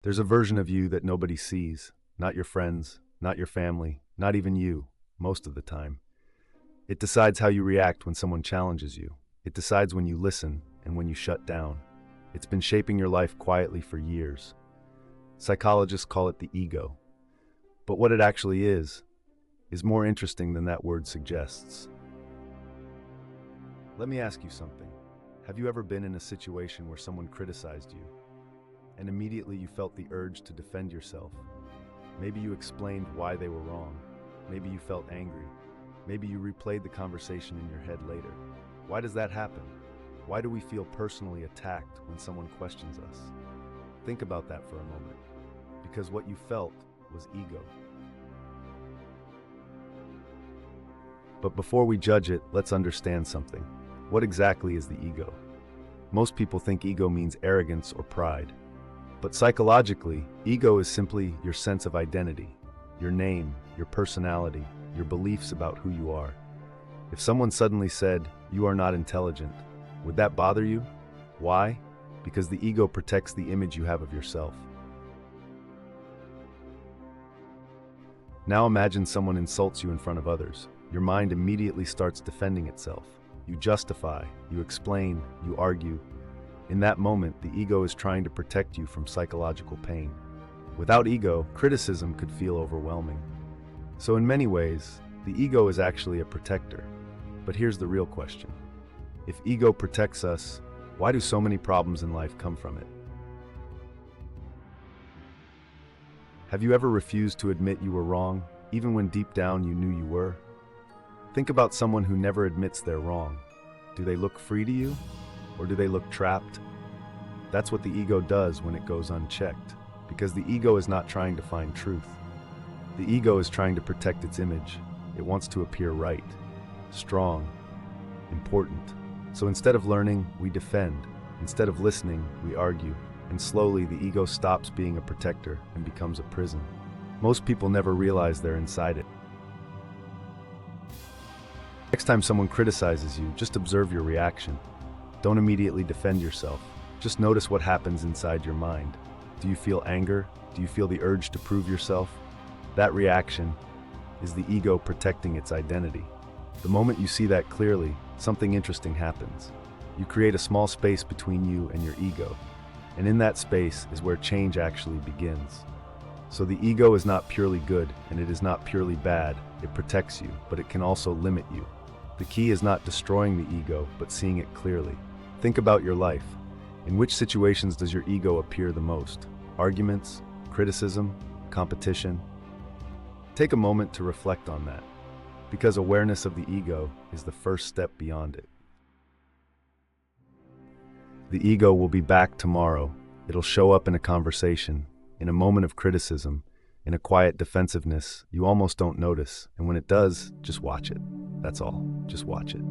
There's a version of you that nobody sees, not your friends, not your family, not even you, most of the time. It decides how you react when someone challenges you. It decides when you listen and when you shut down. It's been shaping your life quietly for years. Psychologists call it the ego. But what it actually is more interesting than that word suggests. Let me ask you something. Have you ever been in a situation where someone criticized you, and immediately you felt the urge to defend yourself? Maybe you explained why they were wrong. Maybe you felt angry. Maybe you replayed the conversation in your head later. Why does that happen? Why do we feel personally attacked when someone questions us? Think about that for a moment. Because what you felt was ego. But before we judge it, let's understand something. What exactly is the ego? Most people think ego means arrogance or pride. But psychologically, ego is simply your sense of identity, your name, your personality, your beliefs about who you are. If someone suddenly said, "You are not intelligent," would that bother you? Why? Because the ego protects the image you have of yourself. Now imagine someone insults you in front of others. Your mind immediately starts defending itself. You justify, you explain, you argue. In that moment, the ego is trying to protect you from psychological pain. Without ego, criticism could feel overwhelming. So in many ways, the ego is actually a protector. But here's the real question. If ego protects us, why do so many problems in life come from it? Have you ever refused to admit you were wrong, even when deep down you knew you were? Think about someone who never admits they're wrong. Do they look free to you, or do they look trapped? That's what the ego does when it goes unchecked, because the ego is not trying to find truth. The ego is trying to protect its image. It wants to appear right, strong, important. So instead of learning, we defend. Instead of listening, we argue. And slowly, the ego stops being a protector and becomes a prison. Most people never realize they're inside it. Next time someone criticizes you, just observe your reaction. Don't immediately defend yourself. Just notice what happens inside your mind. Do you feel anger? Do you feel the urge to prove yourself? That reaction is the ego protecting its identity. The moment you see that clearly, something interesting happens. You create a small space between you and your ego. And in that space is where change actually begins. So the ego is not purely good, and it is not purely bad. It protects you, but it can also limit you. The key is not destroying the ego, but seeing it clearly. Think about your life. In which situations does your ego appear the most? Arguments, criticism, competition? Take a moment to reflect on that, because awareness of the ego is the first step beyond it. The ego will be back tomorrow. It'll show up in a conversation, in a moment of criticism, in a quiet defensiveness you almost don't notice. And when it does, just watch it. That's all. Just watch it.